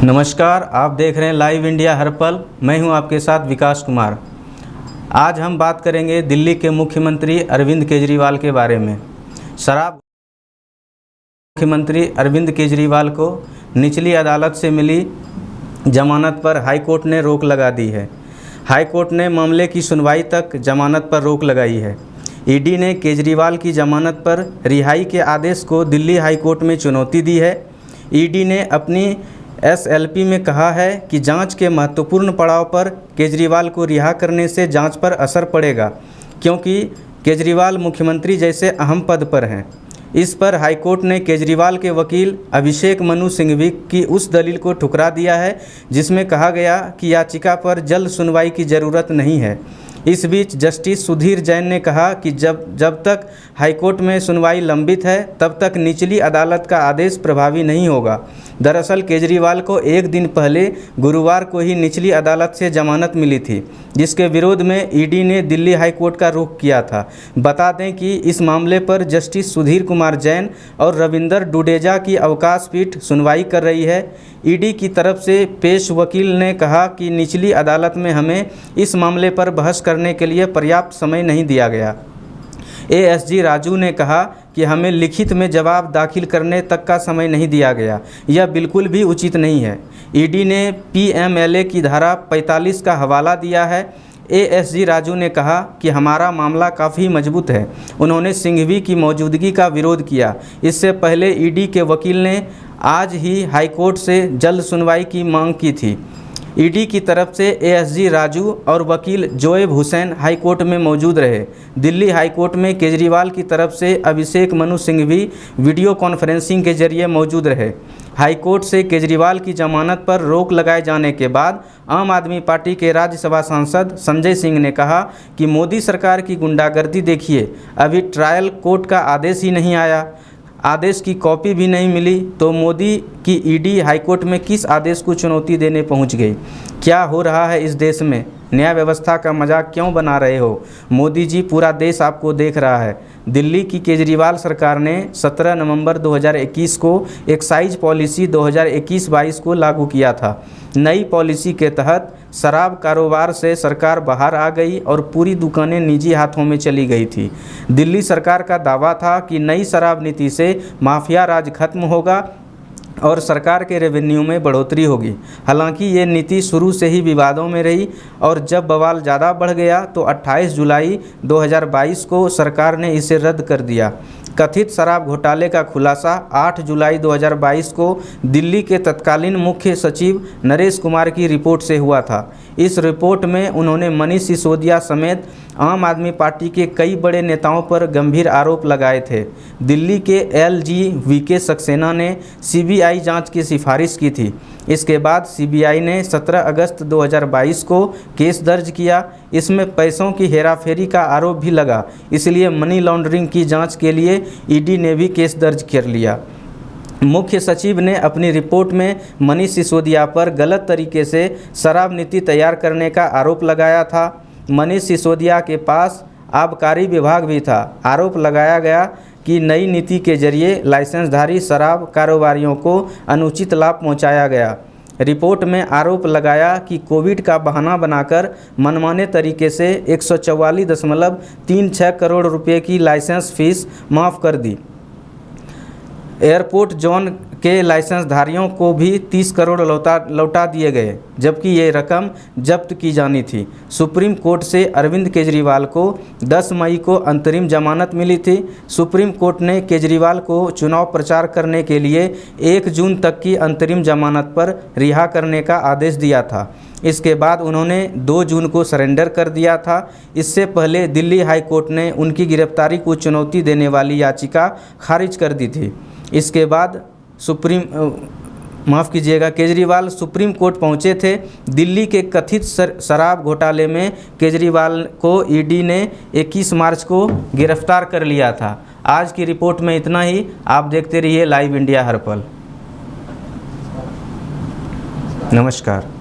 नमस्कार, आप देख रहे हैं लाइव इंडिया हर पल। मैं हूं आपके साथ विकास कुमार। आज हम बात करेंगे दिल्ली के मुख्यमंत्री अरविंद केजरीवाल के बारे में। मुख्यमंत्री अरविंद केजरीवाल को निचली अदालत से मिली जमानत पर हाई कोर्ट ने रोक लगा दी है। हाई कोर्ट ने मामले की सुनवाई तक जमानत पर रोक लगाई है। ईडी ने केजरीवाल की जमानत पर रिहाई के आदेश को दिल्ली हाई कोर्ट में चुनौती दी है। ईडी ने अपनी एसएलपी में कहा है कि जांच के महत्वपूर्ण पड़ाव पर केजरीवाल को रिहा करने से जांच पर असर पड़ेगा, क्योंकि केजरीवाल मुख्यमंत्री जैसे अहम पद पर हैं। इस पर हाईकोर्ट ने केजरीवाल के वकील अभिषेक मनु सिंघवी की उस दलील को ठुकरा दिया है जिसमें कहा गया कि याचिका पर जल्द सुनवाई की ज़रूरत नहीं है। इस बीच जस्टिस सुधीर जैन ने कहा कि जब तक हाईकोर्ट में सुनवाई लंबित है तब तक निचली अदालत का आदेश प्रभावी नहीं होगा। दरअसल केजरीवाल को एक दिन पहले गुरुवार को ही निचली अदालत से जमानत मिली थी, जिसके विरोध में ईडी ने दिल्ली हाईकोर्ट का रुख किया था। बता दें कि इस मामले पर जस्टिस सुधीर कुमार जैन और रविंदर डुडेजा की अवकाश पीठ सुनवाई कर रही है। ईडी की तरफ से पेश वकील ने कहा कि निचली अदालत में हमें इस मामले पर बहस करने के लिए पर्याप्त समय नहीं दिया गया। एएसजी राजू ने कहा कि हमें लिखित में जवाब दाखिल करने तक का समय नहीं दिया गया, यह बिल्कुल भी उचित नहीं है। ईडी ने पीएमएलए की धारा 45 का हवाला दिया है। एएसजी राजू ने कहा कि हमारा मामला काफ़ी मजबूत है। उन्होंने सिंघवी की मौजूदगी का विरोध किया। इससे पहले ईडी के वकील ने आज ही हाईकोर्ट से जल्द सुनवाई की मांग की थी। ईडी की तरफ से एएसजी राजू और वकील जोएब हुसैन हाईकोर्ट में मौजूद रहे। दिल्ली हाईकोर्ट में केजरीवाल की तरफ से अभिषेक मनु सिंघवी वीडियो कॉन्फ्रेंसिंग के जरिए मौजूद रहे। हाईकोर्ट से केजरीवाल की जमानत पर रोक लगाए जाने के बाद आम आदमी पार्टी के राज्यसभा सांसद संजय सिंह ने कहा कि मोदी सरकार की गुंडागर्दी देखिए, अभी ट्रायल कोर्ट का आदेश ही नहीं आया, आदेश की कॉपी भी नहीं मिली, तो मोदी की ईडी हाईकोर्ट में किस आदेश को चुनौती देने पहुंच गई। क्या हो रहा है इस देश में? न्याय व्यवस्था का मजाक क्यों बना रहे हो मोदी जी? पूरा देश आपको देख रहा है। दिल्ली की केजरीवाल सरकार ने 17 नवंबर 2021 को एक्साइज पॉलिसी 2021-22 को लागू किया था। नई पॉलिसी के तहत शराब कारोबार से सरकार बाहर आ गई और पूरी दुकानें निजी हाथों में चली गई थी। दिल्ली सरकार का दावा था कि नई शराब नीति से माफिया राज खत्म होगा और सरकार के रेवेन्यू में बढ़ोतरी होगी। हालांकि ये नीति शुरू से ही विवादों में रही और जब बवाल ज़्यादा बढ़ गया तो 28 जुलाई 2022 को सरकार ने इसे रद्द कर दिया। कथित शराब घोटाले का खुलासा 8 जुलाई 2022 को दिल्ली के तत्कालीन मुख्य सचिव नरेश कुमार की रिपोर्ट से हुआ था। इस रिपोर्ट में उन्होंने मनीष सिसोदिया समेत आम आदमी पार्टी के कई बड़े नेताओं पर गंभीर आरोप लगाए थे। दिल्ली के एलजी वीके सक्सेना ने सीबीआई जांच की सिफारिश की थी। इसके बाद सीबीआई ने 17 अगस्त 2022 को केस दर्ज किया। इसमें पैसों की हेराफेरी का आरोप भी लगा, इसलिए मनी लॉन्ड्रिंग की जांच के लिए ईडी ने भी केस दर्ज कर लिया। मुख्य सचिव ने अपनी रिपोर्ट में मनीष सिसोदिया पर गलत तरीके से शराब नीति तैयार करने का आरोप लगाया था। मनीष सिसोदिया के पास आबकारी विभाग भी था। आरोप लगाया गया कि नई नीति के जरिए लाइसेंसधारी शराब कारोबारियों को अनुचित लाभ पहुंचाया गया। रिपोर्ट में आरोप लगाया कि कोविड का बहाना बनाकर मनमाने तरीके से 144.36 करोड़ रुपए की लाइसेंस फीस माफ़ कर दी। एयरपोर्ट जोन के लाइसेंसधारियों को भी 30 करोड़ लौटा दिए गए, जबकि ये रकम जब्त की जानी थी। सुप्रीम कोर्ट से अरविंद केजरीवाल को 10 मई को अंतरिम जमानत मिली थी। सुप्रीम कोर्ट ने केजरीवाल को चुनाव प्रचार करने के लिए 1 जून तक की अंतरिम जमानत पर रिहा करने का आदेश दिया था। इसके बाद उन्होंने 2 जून को सरेंडर कर दिया था। इससे पहले दिल्ली हाई कोर्ट ने उनकी गिरफ्तारी को चुनौती देने वाली याचिका खारिज कर दी थी। इसके बाद केजरीवाल सुप्रीम कोर्ट पहुंचे थे। दिल्ली के कथित शराब घोटाले में केजरीवाल को ईडी ने 21 मार्च को गिरफ्तार कर लिया था। आज की रिपोर्ट में इतना ही। आप देखते रहिए लाइव इंडिया हर पल। नमस्कार।